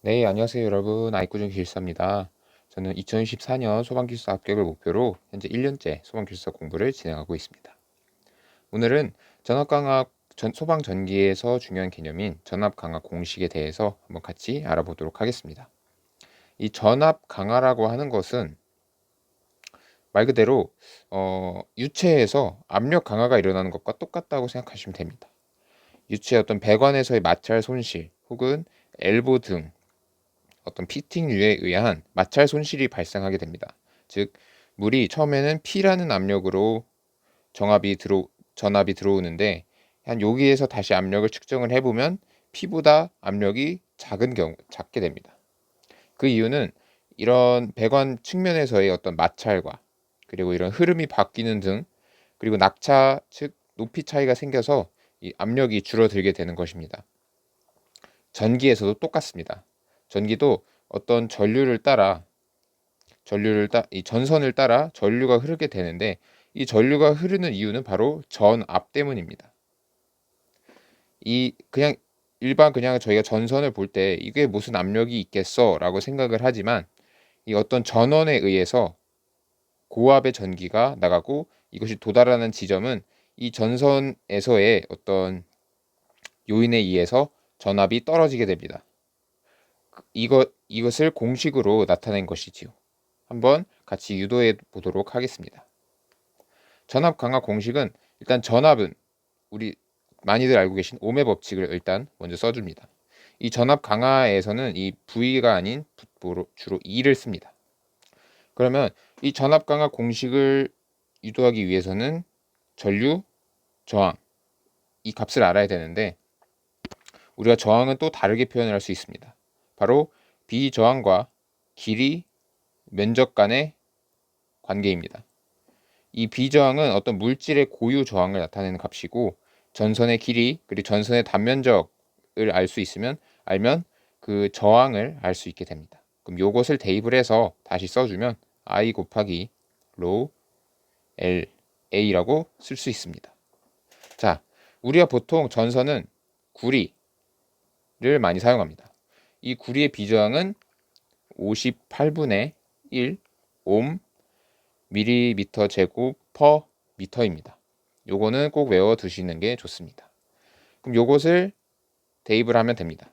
네, 안녕하세요, 여러분. 아이쿠정 기술사입니다. 저는 2024년 소방기술사 합격을 목표로 현재 1년째 소방기술사 공부를 진행하고 있습니다. 오늘은 소방 전기에서 중요한 개념인 전압 강화 공식에 대해서 한번 같이 알아보도록 하겠습니다. 이 전압 강화라고 하는 것은 말 그대로 유체에서 압력 강화가 일어나는 것과 똑같다고 생각하시면 됩니다. 유체의 어떤 배관에서의 마찰 손실 혹은 엘보 등 어떤 피팅류에 의한 마찰 손실이 발생하게 됩니다. 즉 물이 처음에는 P라는 압력으로 전압이 들어오는데 한 여기에서 다시 압력을 측정을 해보면 P보다 압력이 작게 됩니다. 그 이유는 이런 배관 측면에서의 어떤 마찰과 그리고 이런 흐름이 바뀌는 등 그리고 낙차 즉 높이 차이가 생겨서 이 압력이 줄어들게 되는 것입니다. 전기에서도 똑같습니다. 전기도 어떤 이 전선을 따라 전류가 흐르게 되는데 이 전류가 흐르는 이유는 바로 전압 때문입니다. 그냥 저희가 전선을 볼 때 이게 무슨 압력이 있겠어라고 생각을 하지만 이 어떤 전원에 의해서 고압의 전기가 나가고 이것이 도달하는 지점은 이 전선에서의 어떤 요인에 의해서 전압이 떨어지게 됩니다. 이것을 공식으로 나타낸 것이지요. 한번 같이 유도해 보도록 하겠습니다. 전압 강화 공식은 일단 전압은 우리 많이들 알고 계신 옴의 법칙을 일단 먼저 써줍니다. 이 전압 강화에서는 이 V가 아닌 주로 E를 씁니다. 그러면 이 전압 강화 공식을 유도하기 위해서는 전류, 저항 이 값을 알아야 되는데 우리가 저항은 또 다르게 표현을 할 수 있습니다. 바로 비저항과 길이, 면적 간의 관계입니다. 이 비저항은 어떤 물질의 고유 저항을 나타내는 값이고 전선의 길이 그리고 전선의 단면적을 알면 그 저항을 알 수 있게 됩니다. 그럼 요것을 대입을 해서 다시 써주면 I 곱하기 rho L A라고 쓸 수 있습니다. 자, 우리가 보통 전선은 구리를 많이 사용합니다. 이 구리의 비저항은 58분의 1 옴 밀리미터 제곱 퍼 미터입니다. 요거는 꼭 외워 두시는 게 좋습니다. 그럼 요것을 대입을 하면 됩니다.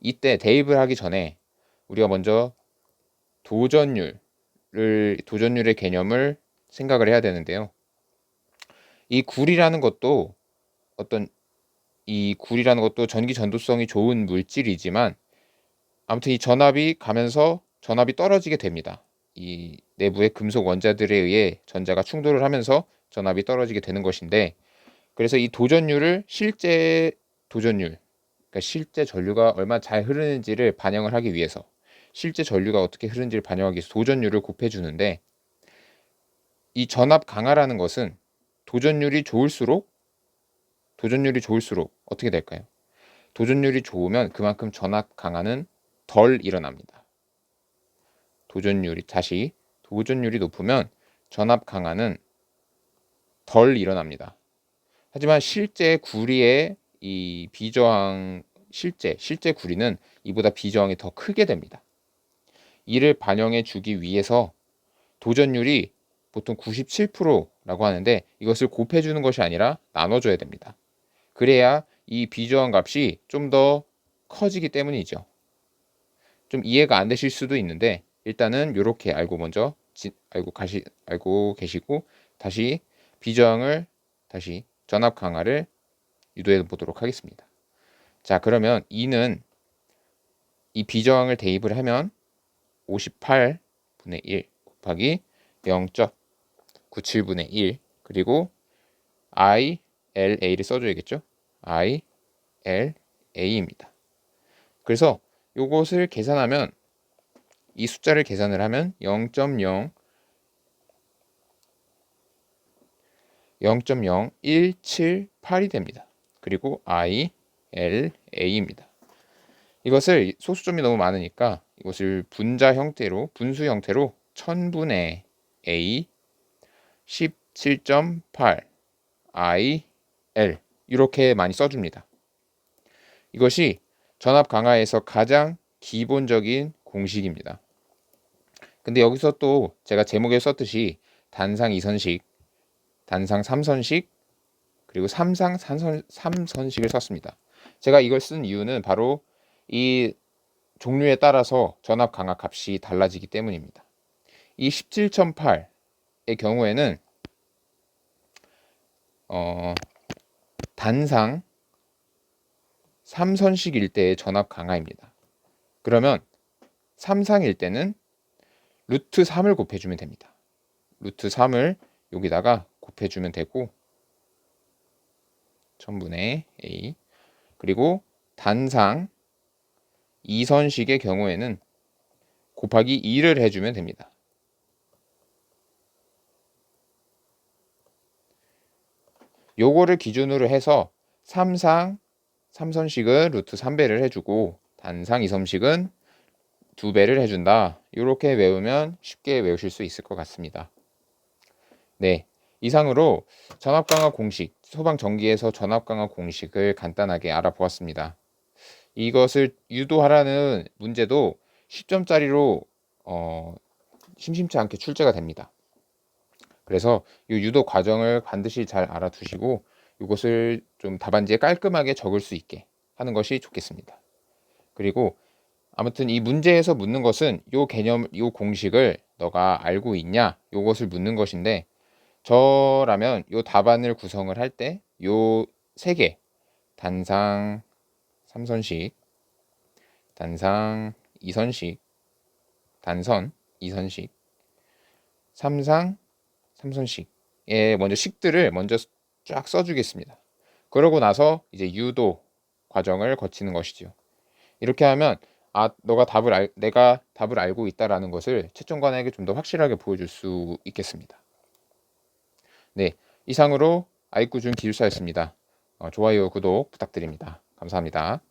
이때 대입을 하기 전에 우리가 먼저 도전율의 개념을 생각을 해야 되는데요. 이 굴이라는 것도 전기 전도성이 좋은 물질이지만 아무튼 이 전압이 가면서 전압이 떨어지게 됩니다. 이 내부의 금속 원자들에 의해 전자가 충돌을 하면서 전압이 떨어지게 되는 것인데 그래서 이 그러니까 실제 전류가 얼마나 잘 흐르는지를 반영을 하기 위해서 실제 전류가 어떻게 흐르는지를 반영하기 위해서 도전율을 곱해주는데 이 전압 강화라는 것은 도전율이 좋을수록 어떻게 될까요? 도전율이 좋으면 그만큼 전압 강화는 덜 일어납니다. 도전율이 높으면 전압 강화는 덜 일어납니다. 하지만 실제 구리의 이 비저항 실제 구리는 이보다 비저항이 더 크게 됩니다. 이를 반영해 주기 위해서 도전율이 보통 97%라고 하는데 이것을 곱해 주는 것이 아니라 나눠 줘야 됩니다. 그래야 이 비저항 값이 좀 더 커지기 때문이죠. 좀 이해가 안 되실 수도 있는데 일단은 이렇게 알고 계시고 다시 비저항을 다시 전압 강화를 유도해 보도록 하겠습니다. 자, 그러면 E는 이 비저항을 대입을 하면 58분의 1 곱하기 0.97분의 1 그리고 ILA를 써줘야겠죠. ILA입니다. 그래서 이것을 계산하면 이 숫자를 계산을 하면 0.0178이 됩니다. 그리고 ILA입니다. 이것을 소수점이 너무 많으니까 이것을 분수 형태로 1000분의 A 17.8 IL 이렇게 많이 써줍니다. 이것이 전압 강화에서 가장 기본적인 공식입니다. 근데 여기서 또 제가 제목에 썼듯이 단상 2선식, 단상 3선식, 그리고 삼상 3선식을 썼습니다. 제가 이걸 쓴 이유는 바로 이 종류에 따라서 전압 강하 값이 달라지기 때문입니다. 이 17.8의 경우에는 단상 3선식일 때의 전압 강하입니다. 그러면 3상일 때는 루트 3을 곱해주면 됩니다. 루트 3을 여기다가 곱해주면 되고 1000분의 A, 그리고 단상 2선식의 경우에는 곱하기 2를 해주면 됩니다. 요거를 기준으로 해서 3상 3선식은 루트 3배를 해주고 단상 2선식은 2배를 해준다. 이렇게 외우면 쉽게 외우실 수 있을 것 같습니다. 네, 이상으로 전압강하 공식, 소방전기에서 전압강하 공식을 간단하게 알아보았습니다. 이것을 유도하라는 문제도 10점짜리로 심심치 않게 출제가 됩니다. 그래서 이 유도 과정을 반드시 잘 알아두시고 이것을 좀 답안지에 깔끔하게 적을 수 있게 하는 것이 좋겠습니다. 그리고 아무튼 이 문제에서 묻는 것은 요 개념, 요 공식을 너가 알고 있냐? 요것을 묻는 것인데 저라면 요 답안을 구성을 할 때 요 세 개, 단상 3선식, 단상 2선식, 단선 2선식, 삼상 3선식에 먼저 식들을 먼저 쫙 써주겠습니다. 그러고 나서 이제 유도 과정을 거치는 것이죠. 이렇게 하면 내가 답을 알고 있다라는 것을 채점관에게 좀 더 확실하게 보여줄 수 있겠습니다. 네, 이상으로 아이쿠준 기술사였습니다. 좋아요, 구독 부탁드립니다. 감사합니다.